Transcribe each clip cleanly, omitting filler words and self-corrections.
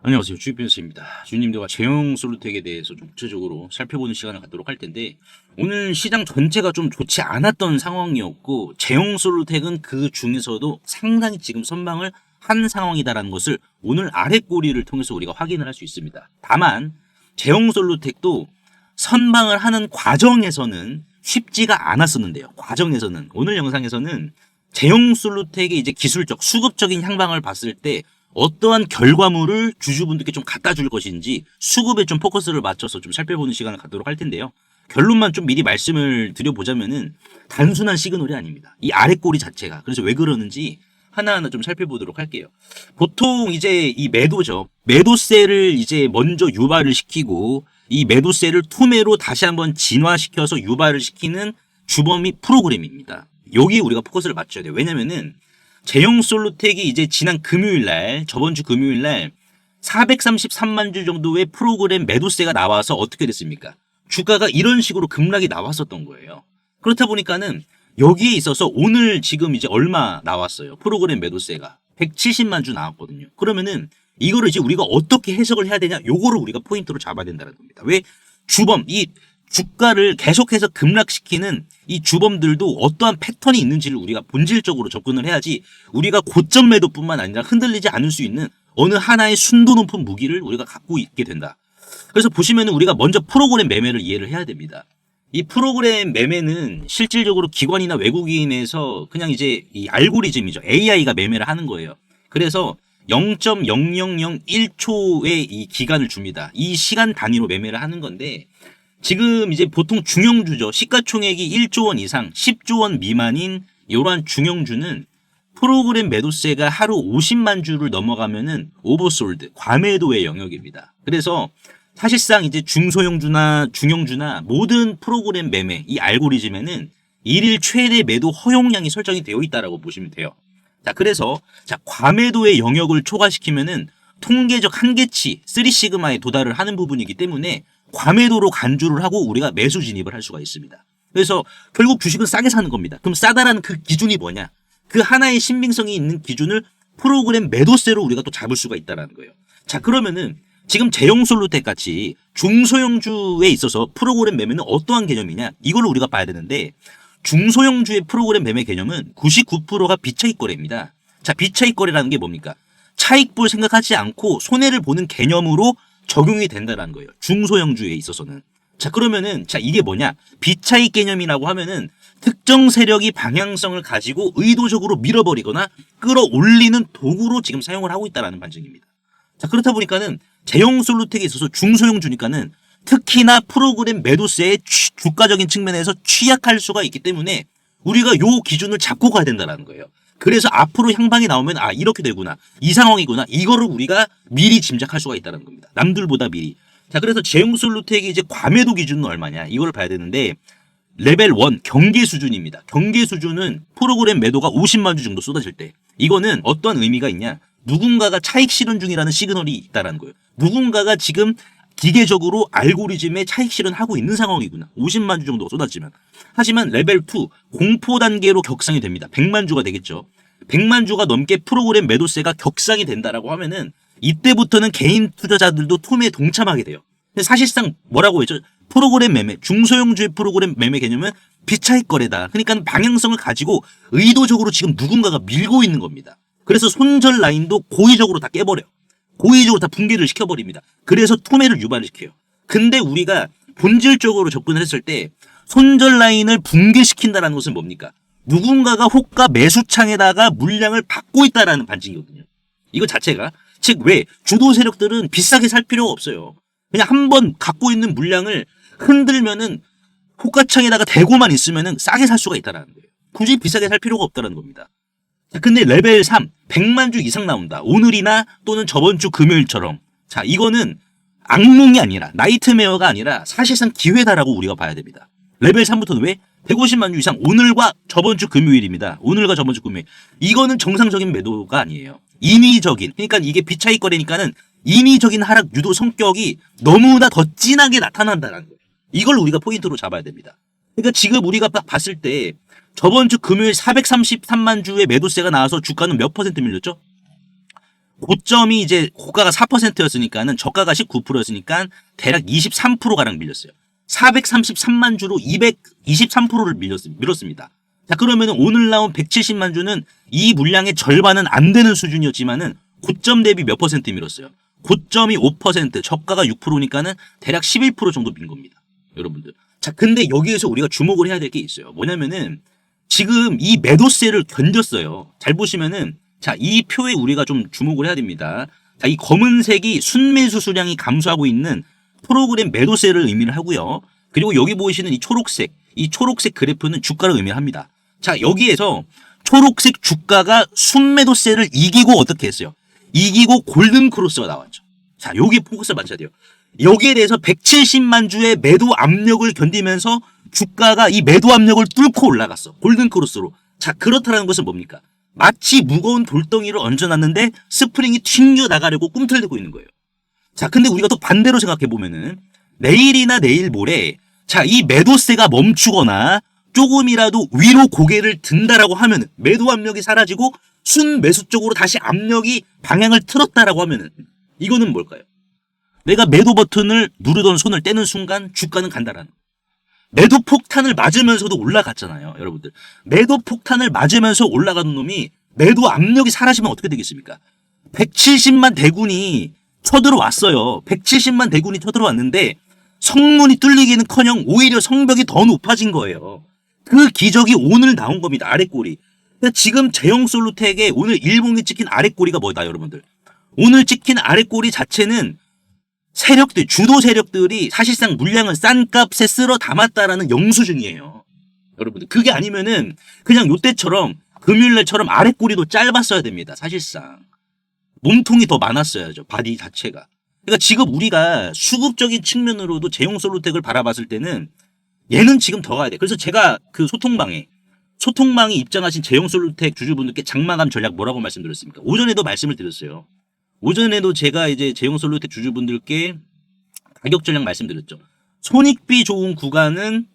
안녕하세요. 주식변호사입니다. 주님들과 제형 솔루텍에 대해서 좀 구체적으로 살펴보는 시간을 갖도록 할 텐데, 오늘 시장 전체가 좀 좋지 않았던 상황이었고, 제형 솔루텍은 그 중에서도 상당히 지금 선방을 한 상황이다라는 것을 오늘 아래 꼬리를 통해서 우리가 확인을 할 수 있습니다. 다만 제형 솔루텍도 선방을 하는 과정에서는 쉽지가 않았었는데요. 과정에서는 오늘 영상에서는 제형 솔루텍의 이제 기술적 수급적인 향방을 봤을 때 어떠한 결과물을 주주분들께 좀 갖다 줄 것인지 수급에 좀 포커스를 맞춰서 좀 살펴보는 시간을 갖도록 할 텐데요. 결론만 좀 미리 말씀을 드려보자면은 단순한 시그널이 아닙니다. 이 아래 꼬리 자체가. 그래서 왜 그러는지 하나하나 좀 살펴보도록 할게요. 보통 이제 이 매도죠. 매도세를 이제 먼저 유발을 시키고 이 매도세를 투매로 다시 한번 진화시켜서 유발을 시키는 주범이 프로그램입니다. 여기 우리가 포커스를 맞춰야 돼요. 왜냐면은 제형 솔루텍이 이제 지난 금요일 날, 저번 주 금요일 날 433만 주 정도의 프로그램 매도세가 나와서 어떻게 됐습니까? 주가가 이런 식으로 급락이 나왔었던 거예요. 그렇다 보니까는 여기에 있어서 오늘 지금 이제 얼마 나왔어요? 프로그램 매도세가 170만 주 나왔거든요. 그러면은 이거를 이제 우리가 어떻게 해석을 해야 되냐? 요거를 우리가 포인트로 잡아야 된다는 겁니다. 왜? 주범, 이 주가를 계속해서 급락시키는 이 주범들도 어떠한 패턴이 있는지를 우리가 본질적으로 접근을 해야지 우리가 고점 매도뿐만 아니라 흔들리지 않을 수 있는 어느 하나의 순도 높은 무기를 우리가 갖고 있게 된다. 그래서 보시면은 우리가 먼저 프로그램 매매를 이해를 해야 됩니다. 이 프로그램 매매는 실질적으로 기관이나 외국인에서 그냥 이제 이 알고리즘이죠. AI가 매매를 하는 거예요. 그래서 0.0001초의 이 기간을 줍니다. 이 시간 단위로 매매를 하는 건데 지금 이제 보통 중형주죠. 시가총액이 1조 원 이상, 10조 원 미만인 이러한 중형주는 프로그램 매도세가 하루 50만 주를 넘어가면은 오버솔드, 과매도의 영역입니다. 그래서 사실상 이제 중소형주나 중형주나 모든 프로그램 매매, 이 알고리즘에는 일일 최대 매도 허용량이 설정이 되어 있다라고 보시면 돼요. 자, 그래서 과매도의 영역을 초과시키면은 통계적 한계치 3시그마에 도달을 하는 부분이기 때문에 과매도로 간주를 하고 우리가 매수 진입을 할 수가 있습니다. 그래서 결국 주식은 싸게 사는 겁니다. 그럼 싸다라는 그 기준이 뭐냐? 그 하나의 신빙성이 있는 기준을 프로그램 매도세로 우리가 또 잡을 수가 있다는 거예요. 자, 그러면은 지금 제형 솔루텍 같이 중소형주에 있어서 프로그램 매매는 어떠한 개념이냐? 이걸 우리가 봐야 되는데 중소형주의 프로그램 매매 개념은 99%가 비차익 거래입니다. 자, 비차익 거래라는 게 뭡니까? 차익 볼 생각하지 않고 손해를 보는 개념으로 적용이 된다는 거예요. 중소형주에 있어서는. 자, 그러면은 이게 뭐냐? 비차익 개념이라고 하면은 특정 세력이 방향성을 가지고 의도적으로 밀어버리거나 끌어올리는 도구로 지금 사용을 하고 있다는 반증입니다. 자, 그렇다 보니까는 제형 솔루텍에 있어서 중소형주니까는 특히나 프로그램 매도세의 주가적인 측면에서 취약할 수가 있기 때문에 우리가 요 기준을 잡고 가야 된다는 거예요. 그래서 앞으로 향방이 나오면 이렇게 되구나. 이 상황이구나. 이거를 우리가 미리 짐작할 수가 있다는 겁니다. 남들보다 미리. 자, 그래서 제형 솔루텍이 이제 과매도 기준은 얼마냐? 이걸 봐야 되는데 레벨 1 경계 수준입니다. 경계 수준은 프로그램 매도가 50만 주 정도 쏟아질 때. 이거는 어떤 의미가 있냐? 누군가가 차익 실현 중이라는 시그널이 있다라는 거예요. 누군가가 지금 기계적으로 알고리즘에 차익 실현하고 있는 상황이구나. 50만 주 정도 쏟아지면. 하지만 레벨 2 공포 단계로 격상이 됩니다. 100만 주가 되겠죠. 100만 주가 넘게 프로그램 매도세가 격상이 된다라고 하면은 이때부터는 개인 투자자들도 투매에 동참하게 돼요. 근데 사실상 뭐라고 했죠? 프로그램 매매, 중소형주의 프로그램 매매 개념은 비차익 거래다. 그러니까 방향성을 가지고 의도적으로 지금 누군가가 밀고 있는 겁니다. 그래서 손절 라인도 고의적으로 다 깨버려요. 고의적으로 다 붕괴를 시켜버립니다. 그래서 투매를 유발을 시켜요. 근데 우리가 본질적으로 접근을 했을 때 손절 라인을 붕괴시킨다는 것은 뭡니까? 누군가가 호가 매수창에다가 물량을 받고 있다라는 반증이거든요. 이거 자체가. 즉 왜? 주도 세력들은 비싸게 살 필요가 없어요. 그냥 한번 갖고 있는 물량을 흔들면은 호가창에다가 대고만 있으면은 싸게 살 수가 있다는 거예요. 굳이 비싸게 살 필요가 없다는 겁니다. 자, 근데 레벨 3 100만 주 이상 나온다. 오늘이나 또는 저번 주 금요일처럼. 자, 이거는 악몽이 아니라 나이트메어가 아니라 사실상 기회다라고 우리가 봐야 됩니다. 레벨 3부터는 왜? 150만 주 이상 오늘과 저번 주 금요일입니다. 오늘과 저번 주 금요일. 이거는 정상적인 매도가 아니에요. 인위적인. 그러니까 이게 비차익 거래니까는 인위적인 하락 유도 성격이 너무나 더 진하게 나타난다는 거예요. 이걸 우리가 포인트로 잡아야 됩니다. 그러니까 지금 우리가 딱 봤을 때 저번 주 금요일 433만 주의 매도세가 나와서 주가는 몇 퍼센트 밀렸죠? 고점이 이제 고가가 4%였으니까는 저가가 19%였으니까 대략 23%가량 밀렸어요. 433만 주로 223%를 밀었습니다. 자, 그러면 오늘 나온 170만 주는 이 물량의 절반은 안 되는 수준이었지만은 고점 대비 몇 퍼센트 밀었어요. 고점이 5%, 저가가 6%니까는 대략 11% 정도 민 겁니다. 여러분들. 자, 근데 여기에서 우리가 주목을 해야 될 게 있어요. 뭐냐면은 지금 이 매도세를 견뎠어요. 잘 보시면은 자, 이 표에 우리가 좀 주목을 해야 됩니다. 자, 이 검은색이 순매수 수량이 감소하고 있는 프로그램 매도세를 의미를 하고요. 그리고 여기 보이시는 이 초록색 그래프는 주가를 의미를 합니다. 자, 여기에서 초록색 주가가 순매도세를 이기고 어떻게 했어요? 이기고 골든 크로스가 나왔죠. 자, 여기 포커스를 맞춰야 돼요. 여기에 대해서 170만 주의 매도 압력을 견디면서 주가가 이 매도 압력을 뚫고 올라갔어. 골든 크로스로. 자, 그렇다는 것은 뭡니까? 마치 무거운 돌덩이를 얹어놨는데 스프링이 튕겨 나가려고 꿈틀대고 있는 거예요. 자, 근데 우리가 또 반대로 생각해 보면은 내일이나 내일 모레 자, 이 매도세가 멈추거나 조금이라도 위로 고개를 든다라고 하면은 매도 압력이 사라지고 순매수 쪽으로 다시 압력이 방향을 틀었다라고 하면은 이거는 뭘까요? 내가 매도 버튼을 누르던 손을 떼는 순간 주가는 간다라는 거예요. 매도 폭탄을 맞으면서도 올라갔잖아요, 여러분들. 매도 폭탄을 맞으면서 올라가는 놈이 매도 압력이 사라지면 어떻게 되겠습니까? 170만 대군이 쳐들어왔어요. 170만 대군이 쳐들어왔는데 성문이 뚫리기는커녕 오히려 성벽이 더 높아진 거예요. 그 기적이 오늘 나온 겁니다. 아랫꼬리. 그러니까 지금 제형솔루텍의 오늘 일봉이 찍힌 아랫꼬리가 뭐다, 여러분들? 오늘 찍힌 아랫꼬리 자체는 세력들, 주도 세력들이 사실상 물량을 싼 값에 쓸어 담았다라는 영수증이에요. 여러분들. 그게 아니면은 그냥 요때처럼 금요일날처럼 아랫꼬리도 짧았어야 됩니다. 사실상. 몸통이 더 많았어야죠. 바디 자체가. 그러니까 지금 우리가 수급적인 측면으로도 제형솔루텍을 바라봤을 때는 얘는 지금 더 가야 돼. 그래서 제가 그 소통방에 입장하신 제형솔루텍 주주분들께 장마감 전략 뭐라고 말씀드렸습니까? 오전에도 말씀을 드렸어요. 오전에도 제가 이제 제형솔루텍 주주분들께 가격 전략 말씀드렸죠. 손익비 좋은 구간은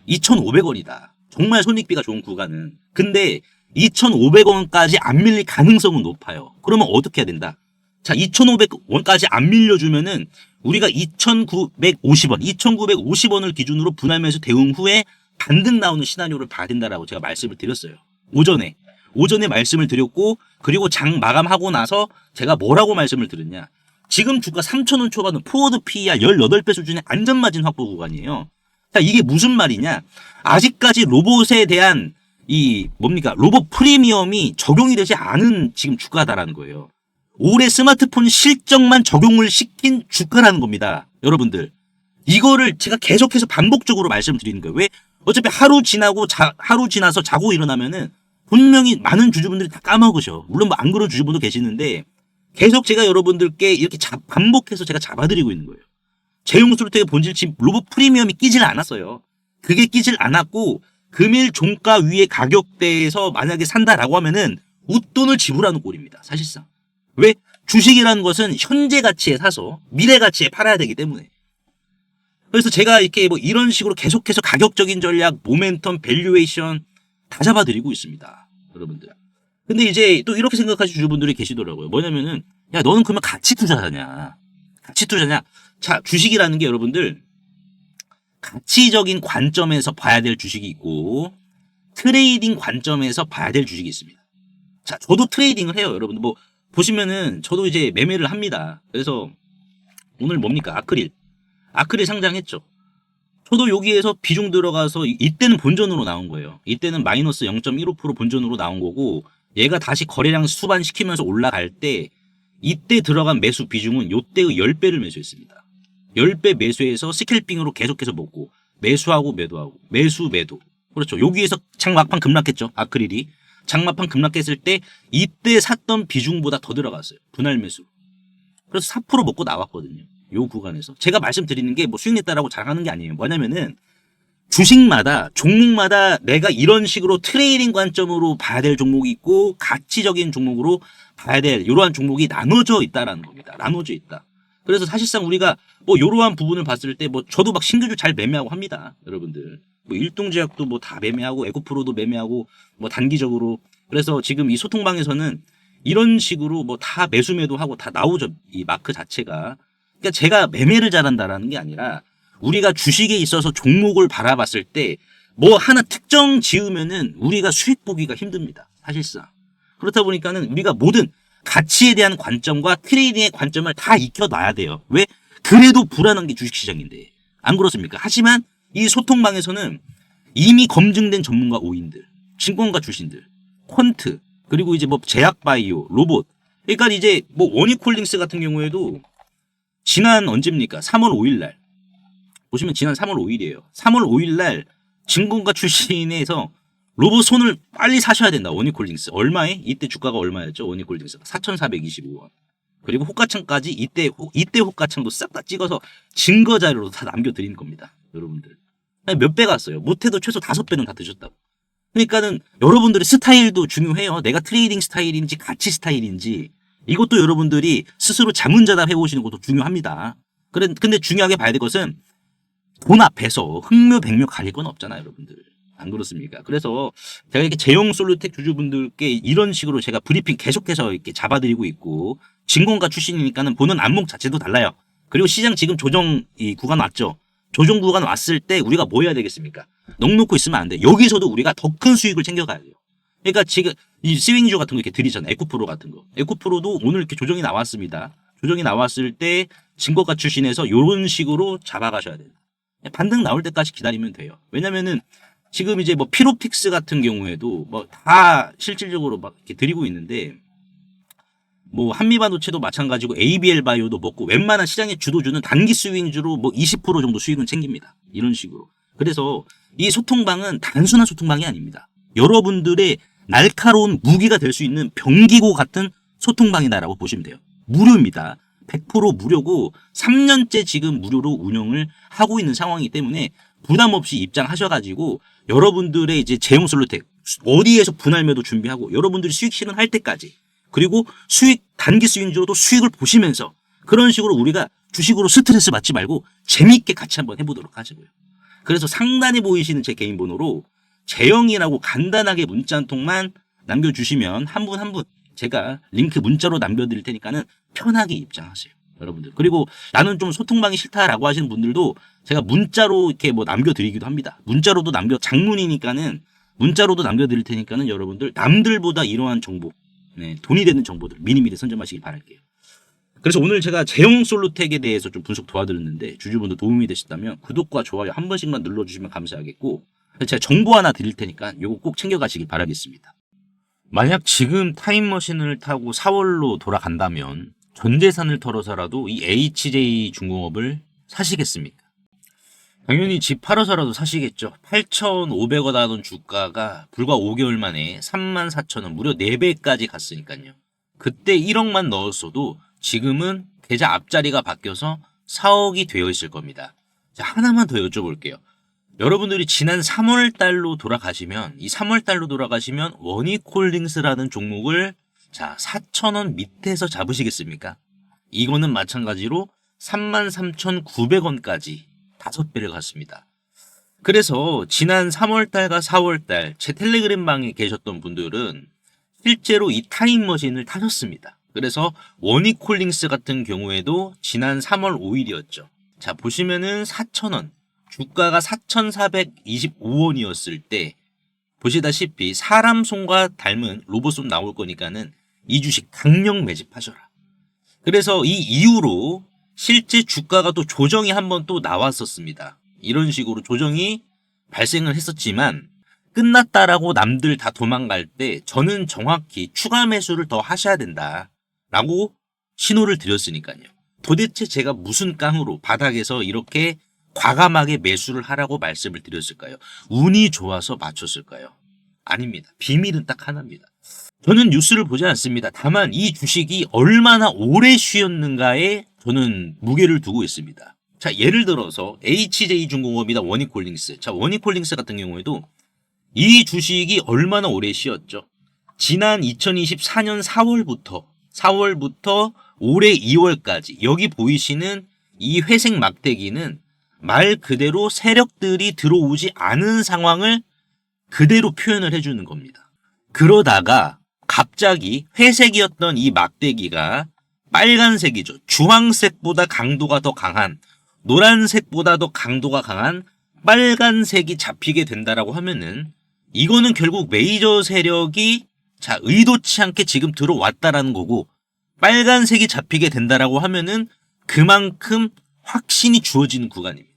2,500원이다. 정말 손익비가 좋은 구간은. 근데 2,500원까지 안 밀릴 가능성은 높아요. 그러면 어떻게 해야 된다? 자, 2,500원까지 안 밀려주면은 우리가 2,950원을 기준으로 분할매수 대응 후에 반등 나오는 시나리오를 봐야 된다라고 제가 말씀을 드렸어요. 오전에 말씀을 드렸고, 그리고 장 마감하고 나서 제가 뭐라고 말씀을 드렸냐. 지금 주가 3,000원 초반은 포워드 PER 18배 수준의 안전마진 확보 구간이에요. 자, 이게 무슨 말이냐. 아직까지 로봇에 대한 로봇 프리미엄이 적용이 되지 않은 지금 주가다라는 거예요. 올해 스마트폰 실적만 적용을 시킨 주가라는 겁니다. 여러분들. 이거를 제가 계속해서 반복적으로 말씀드리는 거예요. 왜? 어차피 하루 지나서 자고 일어나면은 분명히 많은 주주분들이 다 까먹으셔. 물론 뭐 안 그런 주주분도 계시는데 계속 제가 여러분들께 이렇게 반복해서 제가 잡아드리고 있는 거예요. 제형솔루텍의 본질치 로봇 프리미엄이 끼질 않았어요. 그게 끼질 않았고 금일 종가 위의 가격대에서 만약에 산다라고 하면은 웃돈을 지불하는 꼴입니다. 사실상. 왜? 주식이라는 것은 현재 가치에 사서 미래 가치에 팔아야 되기 때문에. 그래서 제가 이렇게 뭐 이런 식으로 계속해서 가격적인 전략, 모멘텀, 밸류에이션 다 잡아드리고 있습니다. 여러분들. 근데 이제 또 이렇게 생각하시는 주주분들이 계시더라고요. 뭐냐면은, 야, 너는 그러면 가치 투자자냐? 가치 투자냐? 자, 주식이라는 게 여러분들, 가치적인 관점에서 봐야 될 주식이 있고, 트레이딩 관점에서 봐야 될 주식이 있습니다. 자, 저도 트레이딩을 해요. 여러분들. 뭐, 보시면은, 저도 이제 매매를 합니다. 그래서, 오늘 뭡니까? 아크릴 상장했죠. 저도 여기에서 비중 들어가서 이때는 본전으로 나온 거예요. 이때는 마이너스 0.15% 본전으로 나온 거고 얘가 다시 거래량 수반시키면서 올라갈 때 이때 들어간 매수 비중은 요때의 10배를 매수했습니다. 10배 매수해서 스캘핑으로 계속해서 먹고 매수하고 매도하고 매수 매도. 그렇죠. 여기에서 장막판 급락했죠. 아크릴이. 장막판 급락했을 때 이때 샀던 비중보다 더 들어갔어요. 분할 매수. 그래서 4% 먹고 나왔거든요. 요 구간에서. 제가 말씀드리는 게 뭐 수익 냈다라고 자랑하는 게 아니에요. 뭐냐면은 주식마다 종목마다 내가 이런 식으로 트레이딩 관점으로 봐야 될 종목이 있고 가치적인 종목으로 봐야 될 이러한 종목이 나눠져 있다라는 겁니다. 나눠져 있다. 그래서 사실상 우리가 뭐 이러한 부분을 봤을 때 뭐 저도 막 신규주 잘 매매하고 합니다. 여러분들. 뭐 일동제약도 뭐 다 매매하고 에코프로도 매매하고 뭐 단기적으로. 그래서 지금 이 소통방에서는 이런 식으로 뭐 다 매수매도 하고 다 나오죠. 이 마크 자체가. 그러니까 제가 매매를 잘한다라는 게 아니라 우리가 주식에 있어서 종목을 바라봤을 때 뭐 하나 특정 지으면은 우리가 수익 보기가 힘듭니다. 사실상. 그렇다 보니까는 우리가 모든 가치에 대한 관점과 트레이딩의 관점을 다 익혀놔야 돼요. 왜? 그래도 불안한 게 주식시장인데. 안 그렇습니까? 하지만 이 소통방에서는 이미 검증된 전문가 5인들, 증권가 출신들, 퀀트, 그리고 이제 뭐 제약바이오, 로봇. 그러니까 이제 뭐 원익홀딩스 같은 경우에도 지난 언제입니까? 3월 5일 날. 보시면 지난 3월 5일이에요. 3월 5일 날 증권가 출신에서 로봇 손을 빨리 사셔야 된다. 원익홀딩스. 얼마에? 이때 주가가 얼마였죠? 원익홀딩스가 4,425원. 그리고 호가창까지 이때 호가창도 싹 다 찍어서 증거 자료로 다 남겨드린 겁니다. 여러분들. 몇 배 갔어요. 못해도 최소 5배는 다 드셨다고. 그러니까는 여러분들의 스타일도 중요해요. 내가 트레이딩 스타일인지 가치 스타일인지 이것도 여러분들이 스스로 자문자답 해보시는 것도 중요합니다. 근데 중요하게 봐야 될 것은 돈 앞에서 흥묘백묘 가릴 건 없잖아요, 여러분들. 안 그렇습니까? 그래서 제가 이렇게 제형 솔루텍 주주분들께 이런 식으로 제가 브리핑 계속해서 이렇게 잡아드리고 있고 증권가 출신이니까는 보는 안목 자체도 달라요. 그리고 시장 지금 조정 이 구간 왔죠. 조정 구간 왔을 때 우리가 뭐 해야 되겠습니까? 넋 놓고 있으면 안 돼. 여기서도 우리가 더 큰 수익을 챙겨가야 돼요. 그러니까 지금 이 스윙주 같은 거 이렇게 드리잖아요. 에코프로 같은 거. 에코프로도 오늘 이렇게 조정이 나왔습니다. 조정이 나왔을 때 증권가 출신에서 이런 식으로 잡아가셔야 돼요. 반등 나올 때까지 기다리면 돼요. 왜냐면은 지금 이제 뭐 피로픽스 같은 경우에도 뭐 다 실질적으로 막 이렇게 드리고 있는데 뭐 한미반도체도 마찬가지고 ABL 바이오도 먹고 웬만한 시장의 주도주는 단기 스윙주로 뭐 20% 정도 수익은 챙깁니다. 이런 식으로. 그래서 이 소통방은 단순한 소통방이 아닙니다. 여러분들의 날카로운 무기가 될 수 있는 병기고 같은 소통방이다라고 보시면 돼요. 무료입니다. 100% 무료고 3년째 지금 무료로 운영을 하고 있는 상황이기 때문에 부담 없이 입장하셔가지고 여러분들의 이제 제형 솔루텍 어디에서 분할 매도 준비하고 여러분들이 수익 실현할 때까지 그리고 수익 단기 스윙주로도 수익을 보시면서 그런 식으로 우리가 주식으로 스트레스 받지 말고 재미있게 같이 한번 해보도록 하자고요. 그래서 상단에 보이시는 제 개인 번호로 제형이라고 간단하게 문자 한 통만 남겨주시면 한 분 한 분 제가 링크 문자로 남겨드릴 테니까는 편하게 입장하세요. 여러분들. 그리고 나는 좀 소통방이 싫다라고 하시는 분들도 제가 문자로 이렇게 뭐 남겨드리기도 합니다. 문자로도 장문이니까는 문자로도 남겨드릴 테니까는 여러분들 남들보다 이러한 정보, 네, 돈이 되는 정보들 미리미리 선점하시길 바랄게요. 그래서 오늘 제가 제형 솔루텍에 대해서 좀 분석 도와드렸는데 주주분들 도움이 되셨다면 구독과 좋아요 한 번씩만 눌러주시면 감사하겠고 제가 정보 하나 드릴 테니까 요거 꼭 챙겨가시길 바라겠습니다. 만약 지금 타임머신을 타고 4월로 돌아간다면 전 재산을 털어서라도 이 HJ 중공업을 사시겠습니까? 당연히 집 팔아서라도 사시겠죠. 8,500원 하던 주가가 불과 5개월 만에 34,000원 무려 4배까지 갔으니까요. 그때 1억만 넣었어도 지금은 계좌 앞자리가 바뀌어서 4억이 되어 있을 겁니다. 자, 하나만 더 여쭤볼게요. 여러분들이 지난 3월 달로 돌아가시면 이 3월 달로 돌아가시면 원익홀딩스라는 종목을 자 4,000원 밑에서 잡으시겠습니까? 이거는 마찬가지로 33,900원까지 5배를 갔습니다. 그래서 지난 3월 달과 4월 달 제 텔레그램 방에 계셨던 분들은 실제로 이 타임머신을 타셨습니다. 그래서 원익홀딩스 같은 경우에도 지난 3월 5일이었죠. 자 보시면은 4,000원 주가가 4,425원이었을 때 보시다시피 사람 손과 닮은 로봇손 나올 거니까는 이 주식 강력 매집하셔라. 그래서 이 이후로 실제 주가가 또 조정이 한번 또 나왔었습니다. 이런 식으로 조정이 발생을 했었지만 끝났다라고 남들 다 도망갈 때 저는 정확히 추가 매수를 더 하셔야 된다라고 신호를 드렸으니까요. 도대체 제가 무슨 깡으로 바닥에서 이렇게 과감하게 매수를 하라고 말씀을 드렸을까요? 운이 좋아서 맞췄을까요? 아닙니다. 비밀은 딱 하나입니다. 저는 뉴스를 보지 않습니다. 다만 이 주식이 얼마나 오래 쉬었는가에 저는 무게를 두고 있습니다. 자, 예를 들어서 HJ중공업이나 원익홀딩스. 자, 원익홀딩스 같은 경우에도 이 주식이 얼마나 오래 쉬었죠? 지난 2024년 4월부터 올해 2월까지 여기 보이시는 이 회색 막대기는 말 그대로 세력들이 들어오지 않은 상황을 그대로 표현을 해주는 겁니다. 그러다가 갑자기 회색이었던 이 막대기가 빨간색이죠. 주황색보다 강도가 더 강한, 노란색보다 더 강도가 강한 빨간색이 잡히게 된다라고 하면은 이거는 결국 메이저 세력이 자 의도치 않게 지금 들어왔다라는 거고, 빨간색이 잡히게 된다라고 하면은 그만큼 확신이 주어지는 구간입니다.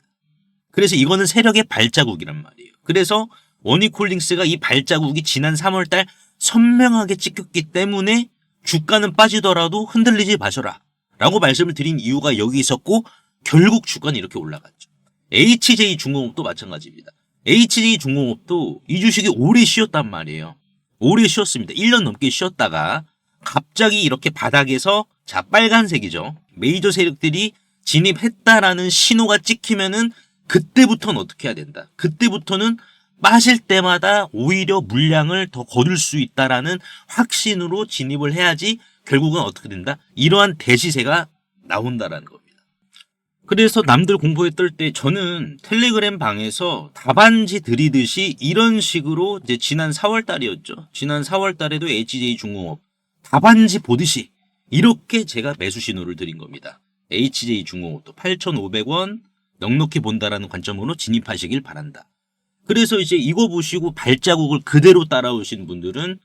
그래서 이거는 세력의 발자국이란 말이에요. 그래서 원익홀딩스가 이 발자국이 지난 3월달 선명하게 찍혔기 때문에 주가는 빠지더라도 흔들리지 마셔라 라고 말씀을 드린 이유가 여기 있었고, 결국 주가는 이렇게 올라갔죠. HJ중공업도 마찬가지입니다. HJ중공업도 이 주식이 오래 쉬었단 말이에요. 오래 쉬었습니다. 1년 넘게 쉬었다가 갑자기 이렇게 바닥에서 자 빨간색이죠. 메이저 세력들이 진입했다라는 신호가 찍히면은 그때부터는 어떻게 해야 된다. 그때부터는 빠질 때마다 오히려 물량을 더 거둘 수 있다라는 확신으로 진입을 해야지 결국은 어떻게 된다. 이러한 대시세가 나온다라는 겁니다. 그래서 남들 공포에 떨 때 저는 텔레그램 방에서 답안지 드리듯이 이런 식으로 이제 지난 4월 달이었죠. 지난 4월 달에도 HJ중공업 답안지 보듯이 이렇게 제가 매수 신호를 드린 겁니다. HJ중공업도 8,500원 넉넉히 본다라는 관점으로 진입하시길 바란다. 그래서 이제 이거 보시고 발자국을 그대로 따라오신 분들은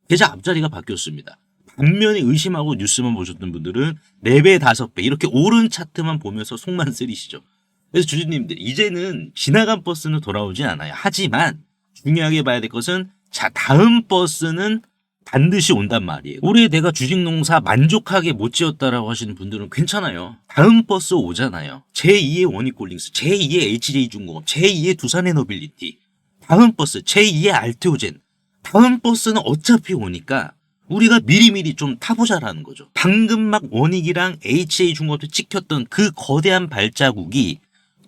계좌 앞자리가 바뀌었습니다. 반면에 의심하고 뉴스만 보셨던 분들은 4배, 5배 이렇게 오른 차트만 보면서 속만 쓰리시죠. 그래서 주주님들 이제는 지나간 버스는 돌아오지 않아요. 하지만 중요하게 봐야 될 것은 자 다음 버스는 반드시 온단 말이에요. 올해 내가 주식농사 만족하게 못 지었다라고 하시는 분들은 괜찮아요. 다음 버스 오잖아요. 제2의 원익홀딩스, 제2의 HJ중공업, 제2의 두산에너빌리티, 다음 버스 제2의 알테오젠, 다음 버스는 어차피 오니까 우리가 미리미리 좀 타보자라는 거죠. 방금 막 원익이랑 HJ중공업에 찍혔던 그 거대한 발자국이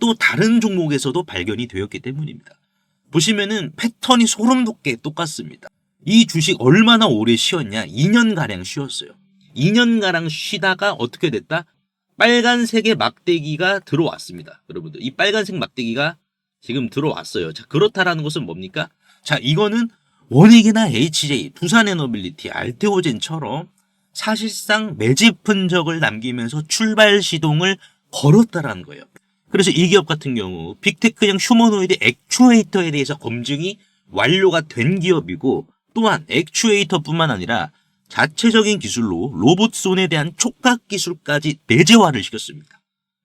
또 다른 종목에서도 발견이 되었기 때문입니다. 보시면은 패턴이 소름 돋게 똑같습니다. 이 주식 얼마나 오래 쉬었냐? 2년가량 쉬었어요. 2년가량 쉬다가 어떻게 됐다? 빨간색의 막대기가 들어왔습니다. 여러분들 이 빨간색 막대기가 지금 들어왔어요. 자 그렇다라는 것은 뭡니까? 자 이거는 원익이나 HJ, 두산에너빌리티, 알테오젠처럼 사실상 매집 흔적을 남기면서 출발 시동을 걸었다라는 거예요. 그래서 이 기업 같은 경우 빅테크형 휴머노이드 액추에이터에 대해서 검증이 완료가 된 기업이고, 또한 액추에이터뿐만 아니라 자체적인 기술로 로봇손에 대한 촉각 기술까지 내재화를 시켰습니다.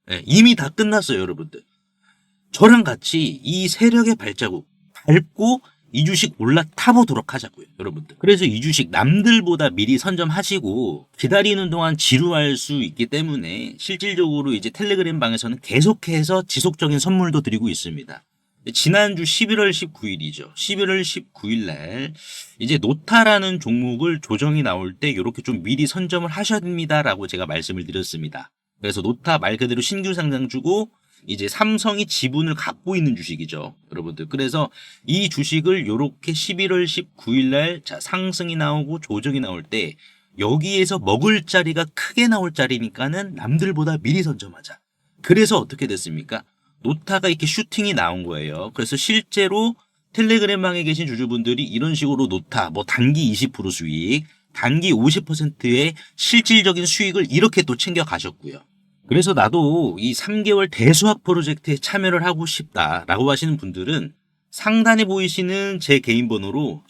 네, 이미 다 끝났어요, 여러분들. 저랑 같이 이 세력의 발자국 밟고 이 주식 올라타보도록 하자고요, 여러분들. 그래서 이 주식 남들보다 미리 선점하시고 기다리는 동안 지루할 수 있기 때문에 실질적으로 이제 텔레그램 방에서는 계속해서 지속적인 선물도 드리고 있습니다. 지난주 11월 19일이죠. 11월 19일 날 이제 노타라는 종목을 조정이 나올 때 이렇게 좀 미리 선점을 하셔야 됩니다라고 제가 말씀을 드렸습니다. 그래서 노타 말 그대로 신규 상장주고 이제 삼성이 지분을 갖고 있는 주식이죠, 여러분들. 그래서 이 주식을 이렇게 11월 19일 날 자 상승이 나오고 조정이 나올 때 여기에서 먹을 자리가 크게 나올 자리니까는 남들보다 미리 선점하자. 그래서 어떻게 됐습니까? 노타가 이렇게 슈팅이 나온 거예요. 그래서 실제로 텔레그램방에 계신 주주분들이 이런 식으로 노타 뭐 단기 20% 수익, 단기 50%의 실질적인 수익을 이렇게 또 챙겨 가셨고요. 그래서 나도 이 3개월 대수학 프로젝트에 참여를 하고 싶다라고 하시는 분들은 상단에 보이시는 제 개인 번호로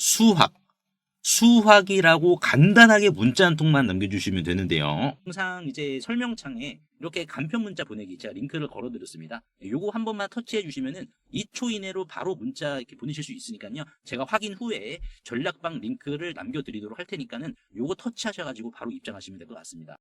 수학이라고 간단하게 문자 한 통만 남겨주시면 되는데요. 항상 이제 설명창에 이렇게 간편 문자 보내기 제가 링크를 걸어드렸습니다. 요거 한 번만 터치해 주시면은 2초 이내로 바로 문자 이렇게 보내실 수 있으니까요. 제가 확인 후에 전략방 링크를 남겨드리도록 할 테니까는 요거 터치하셔가지고 바로 입장하시면 될 것 같습니다.